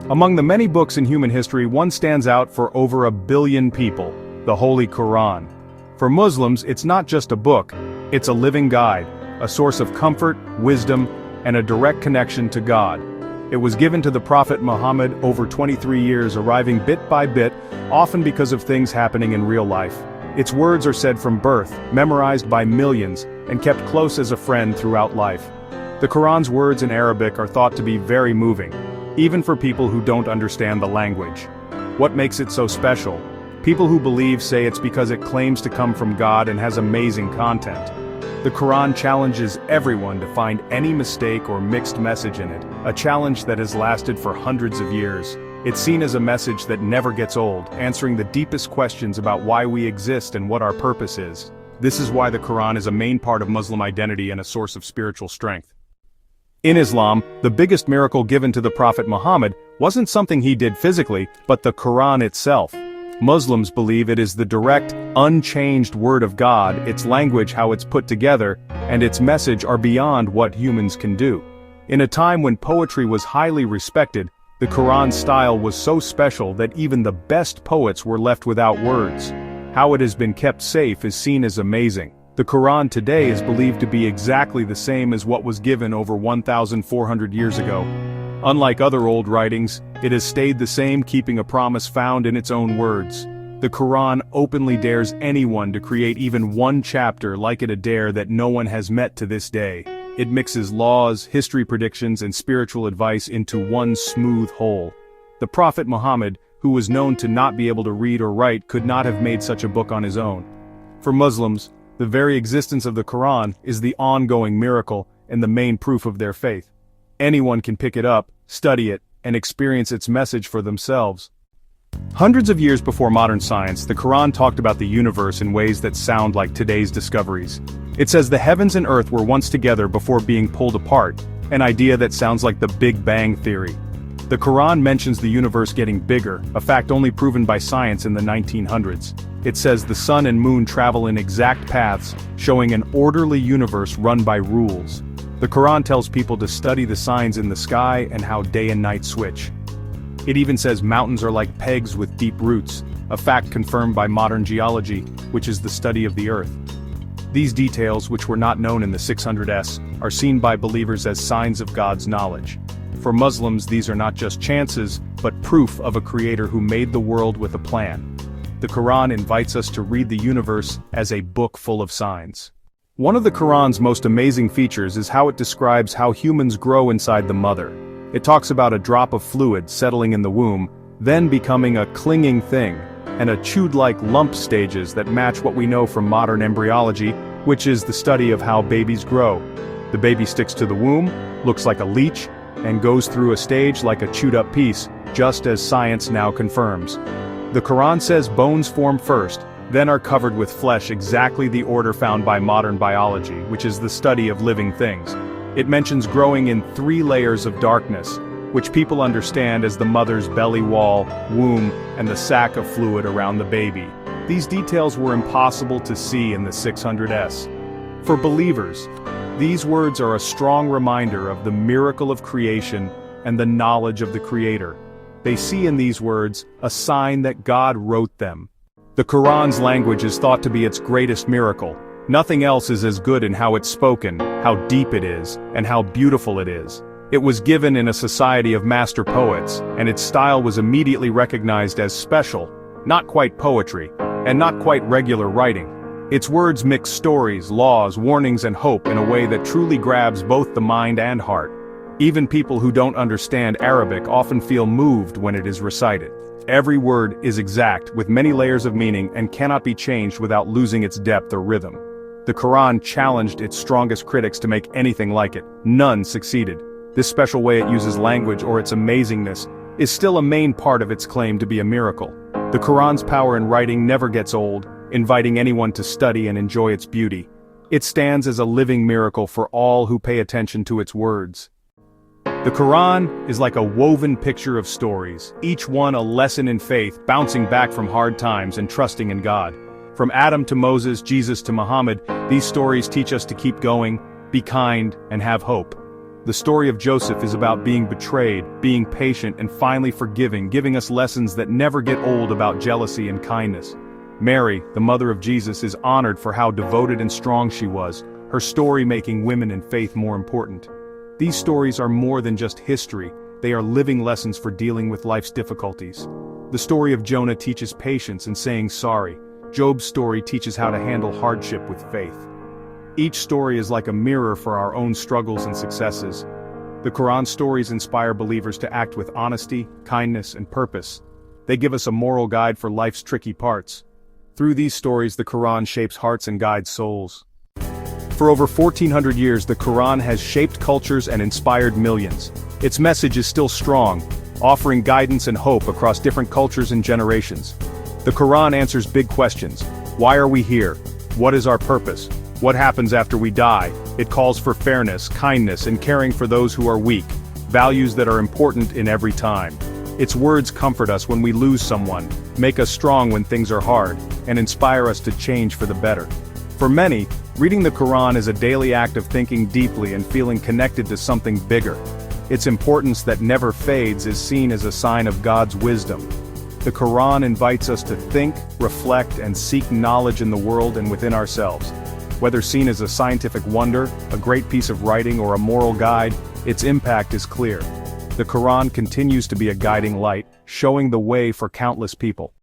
Among the many books in human history, one stands out for over 1 billion people: the Holy Quran. For Muslims, it's not just a book, it's a living guide, a source of comfort, wisdom, and a direct connection to God. It was given to the Prophet Muhammad over 23 years, arriving bit by bit, often because of things happening in real life. Its words are said from birth, memorized by millions, and kept close as a friend throughout life. The Quran's words in Arabic are thought to be very moving, even for people who don't understand the language. What makes it so special? People who believe say it's because it claims to come from God and has amazing content. The Quran challenges everyone to find any mistake or mixed message in it, a challenge that has lasted for hundreds of years. It's seen as a message that never gets old, answering the deepest questions about why we exist and what our purpose is. This is why the Quran is a main part of Muslim identity and a source of spiritual strength. In Islam, the biggest miracle given to the Prophet Muhammad wasn't something he did physically, but the Quran itself. Muslims believe it is the direct, unchanged word of God, its language, how it's put together, and its message are beyond what humans can do. In a time when poetry was highly respected, the Quran's style was so special that even the best poets were left without words. How it has been kept safe is seen as amazing. The Quran today is believed to be exactly the same as what was given over 1,400 years ago. Unlike other old writings, it has stayed the same, keeping a promise found in its own words. The Quran openly dares anyone to create even one chapter like it, a dare that no one has met to this day. It mixes laws, history predictions, and spiritual advice into one smooth whole. The Prophet Muhammad, who was known to not be able to read or write, could not have made such a book on his own. For Muslims, the very existence of the Quran is the ongoing miracle and the main proof of their faith. Anyone can pick it up, study it, and experience its message for themselves. Hundreds of years before modern science, the Quran talked about the universe in ways that sound like today's discoveries. It says the heavens and earth were once together before being pulled apart, an idea that sounds like the Big Bang Theory. The Quran mentions the universe getting bigger, a fact only proven by science in the 1900s. It says the sun and moon travel in exact paths, showing an orderly universe run by rules. The Quran tells people to study the signs in the sky and how day and night switch. It even says mountains are like pegs with deep roots, a fact confirmed by modern geology, which is the study of the earth. These details, which were not known in the 600s, are seen by believers as signs of God's knowledge. For Muslims, these are not just chances, but proof of a creator who made the world with a plan. The Quran invites us to read the universe as a book full of signs. One of the Quran's most amazing features is how it describes how humans grow inside the mother. It talks about a drop of fluid settling in the womb, then becoming a clinging thing, and a chewed-like lump stages that match what we know from modern embryology, which is the study of how babies grow. The baby sticks to the womb, looks like a leech, and goes through a stage like a chewed-up piece, just as science now confirms. The Quran says bones form first, then are covered with flesh, exactly the order found by modern biology, which is the study of living things. It mentions growing in 3 layers of darkness, which people understand as the mother's belly wall, womb, and the sac of fluid around the baby. These details were impossible to see in the 600s. For believers, these words are a strong reminder of the miracle of creation and the knowledge of the Creator. They see in these words a sign that God wrote them. The Quran's language is thought to be its greatest miracle. Nothing else is as good in how it's spoken, how deep it is, and how beautiful it is. It was given in a society of master poets, and its style was immediately recognized as special, not quite poetry, and not quite regular writing. Its words mix stories, laws, warnings, and hope in a way that truly grabs both the mind and heart. Even people who don't understand Arabic often feel moved when it is recited. Every word is exact, with many layers of meaning, and cannot be changed without losing its depth or rhythm. The Quran challenged its strongest critics to make anything like it. None succeeded. This special way it uses language, or its amazingness, is still a main part of its claim to be a miracle. The Quran's power in writing never gets old, inviting anyone to study and enjoy its beauty. It stands as a living miracle for all who pay attention to its words. The Quran is like a woven picture of stories, each one a lesson in faith, bouncing back from hard times and trusting in God. From Adam to Moses, Jesus to Muhammad, these stories teach us to keep going, be kind, and have hope. The story of Joseph is about being betrayed, being patient, and finally forgiving, giving us lessons that never get old about jealousy and kindness. Mary, the mother of Jesus, is honored for how devoted and strong she was, her story making women in faith more important. These stories are more than just history, they are living lessons for dealing with life's difficulties. The story of Jonah teaches patience and saying sorry. Job's story teaches how to handle hardship with faith. Each story is like a mirror for our own struggles and successes. The Quran stories inspire believers to act with honesty, kindness, and purpose. They give us a moral guide for life's tricky parts. Through these stories, the Quran shapes hearts and guides souls. For over 1400 years, the Quran has shaped cultures and inspired millions. Its message is still strong, offering guidance and hope across different cultures and generations. The Quran answers big questions. Why are we here? What is our purpose? What happens after we die? It calls for fairness, kindness, and caring for those who are weak, values that are important in every time. Its words comfort us when we lose someone, make us strong when things are hard, and inspire us to change for the better. For many, reading the Quran is a daily act of thinking deeply and feeling connected to something bigger. Its importance that never fades is seen as a sign of God's wisdom. The Quran invites us to think, reflect, and seek knowledge in the world and within ourselves. Whether seen as a scientific wonder, a great piece of writing, or a moral guide, its impact is clear. The Quran continues to be a guiding light, showing the way for countless people.